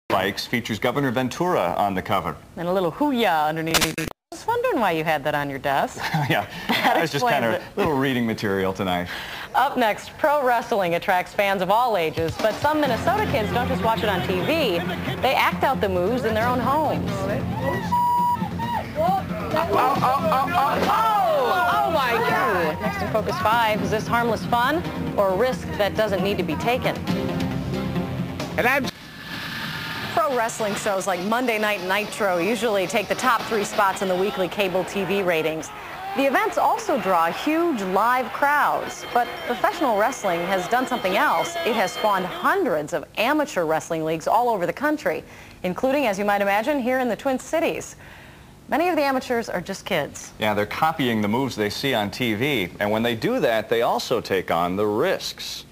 Bikes features Governor Ventura on the cover. And a little hoo-yah underneath. I was wondering why you had that on your desk. Yeah, that was just kind of a little reading material tonight. Up next, pro wrestling attracts fans of all ages, but some Minnesota kids don't just watch it on TV. They act out the moves in their own homes. Oh my God! Next in Focus 5, is this harmless fun or a risk that doesn't need to be taken? Pro wrestling shows like Monday Night Nitro usually take the top 3 spots in the weekly cable TV ratings. The events also draw huge live crowds, but professional wrestling has done something else. It has spawned hundreds of amateur wrestling leagues all over the country, including, as you might imagine, here in the Twin Cities. Many of the amateurs are just kids. Yeah, they're copying the moves they see on TV, and when they do that, they also take on the risks.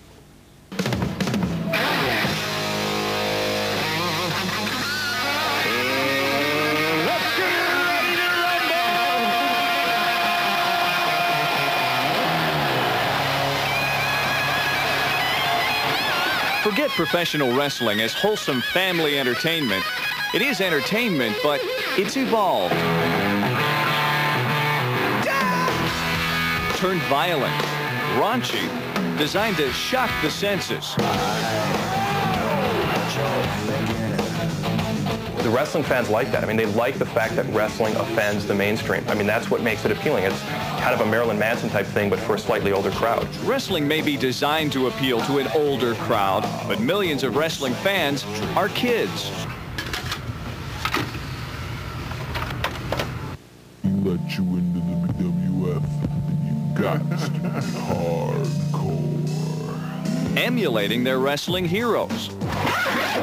Forget professional wrestling as wholesome family entertainment. It is entertainment, but it's evolved. Turned violent, raunchy, designed to shock the senses. The wrestling fans like that. I mean, they like the fact that wrestling offends the mainstream. I mean, that's what makes it appealing. It's kind of a Marilyn Manson type thing, but for a slightly older crowd. Wrestling may be designed to appeal to an older crowd, but millions of wrestling fans are kids. Let you into the WWF, and you got to be hardcore. Emulating their wrestling heroes.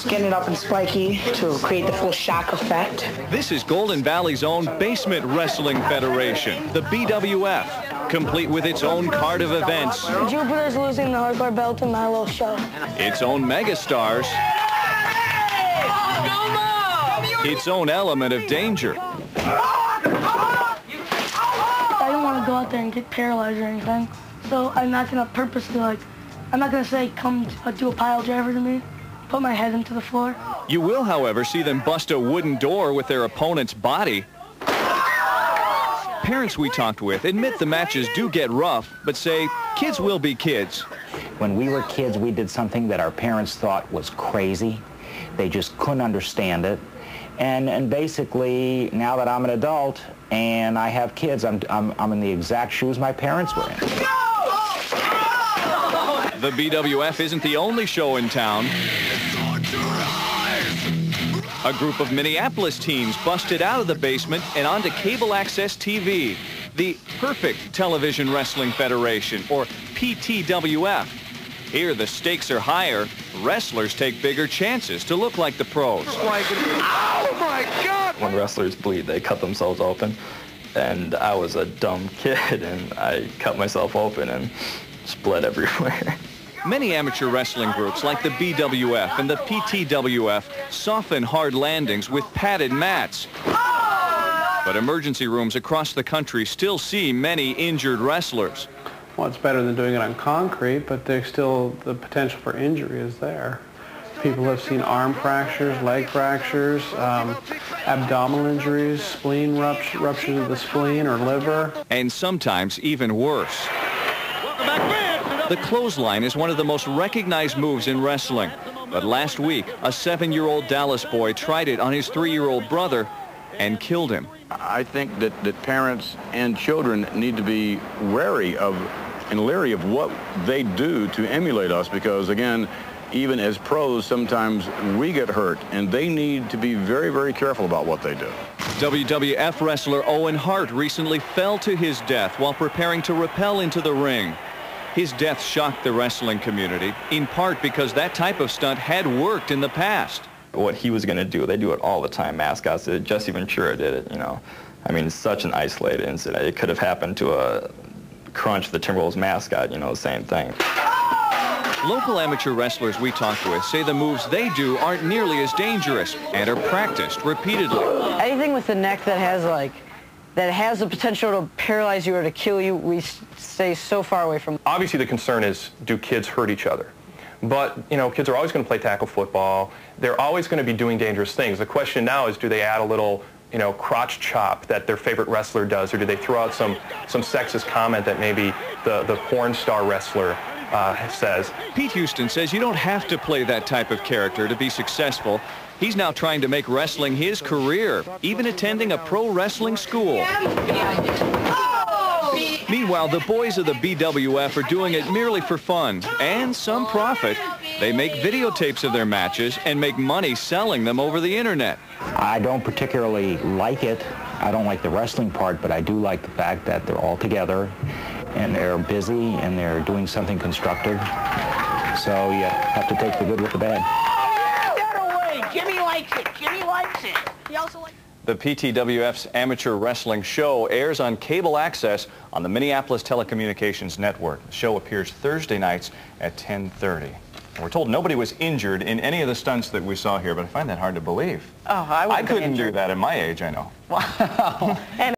Getting it up and spiky to create the full shock effect. This is Golden Valley's own Basement Wrestling Federation, the BWF, complete with its own card of events. Jupiter's losing the hardcore belt in my little show. Its own megastars. Its own element of danger. I don't want to go out there and get paralyzed or anything, so I'm not going to purposely, I'm not going to say, come do a pile driver to me, put my head into the floor. You will, however, see them bust a wooden door with their opponent's body. Parents we talked with admit the matches do get rough, but say kids will be kids. When we were kids, we did something that our parents thought was crazy. They just couldn't understand it. And basically, now that I'm an adult and I have kids, I'm in the exact shoes my parents were in. The BWF isn't the only show in town. A group of Minneapolis teens busted out of the basement and onto cable access TV, the Perfect Television Wrestling Federation, or PTWF. Here, the stakes are higher. Wrestlers take bigger chances to look like the pros. Oh, my God! When wrestlers bleed, they cut themselves open. And I was a dumb kid, and I cut myself open and bled everywhere. Many amateur wrestling groups like the BWF and the PTWF soften hard landings with padded mats. But emergency rooms across the country still see many injured wrestlers. Well, it's better than doing it on concrete, but there's still the potential for injury is there. People have seen arm fractures, leg fractures, abdominal injuries, spleen ruptures of the spleen or liver. And sometimes even worse. The clothesline is one of the most recognized moves in wrestling. But last week, a 7-year-old Dallas boy tried it on his 3-year-old brother and killed him. I think that parents and children need to be wary of and leery of what they do to emulate us, because, again, even as pros, sometimes we get hurt, and they need to be very, very careful about what they do. WWF wrestler Owen Hart recently fell to his death while preparing to rappel into the ring. His death shocked the wrestling community, in part because that type of stunt had worked in the past. What he was going to do, they do it all the time. Mascots did it. Jesse Ventura did it, you know. I mean, it's such an isolated incident. It could have happened to a Crunch, the Timberwolves mascot, you know, same thing. Local amateur wrestlers we talked with say the moves they do aren't nearly as dangerous and are practiced repeatedly. Anything with the neck that has the potential to paralyze you or to kill you, we stay so far away from. Obviously, the concern is, do kids hurt each other? But, you know, kids are always going to play tackle football. They're always going to be doing dangerous things. The question now is, do they add a little, you know, crotch chop that their favorite wrestler does, or do they throw out some sexist comment that maybe the porn star wrestler says? Pete Houston says you don't have to play that type of character to be successful. He's now trying to make wrestling his career, even attending a pro wrestling school. Meanwhile, the boys of the BWF are doing it merely for fun and some profit. They make videotapes of their matches and make money selling them over the internet. I don't particularly like it. I don't like the wrestling part, but I do like the fact that they're all together and they're busy and they're doing something constructive. So you have to take the good with the bad. Jimmy likes it. Jimmy likes it. He also likes it. The PTWF's amateur wrestling show airs on cable access on the Minneapolis Telecommunications Network. The show appears Thursday nights at 10:30. We're told nobody was injured in any of the stunts that we saw here, but I find that hard to believe. Oh, I couldn't do that at my age, I know. Wow. And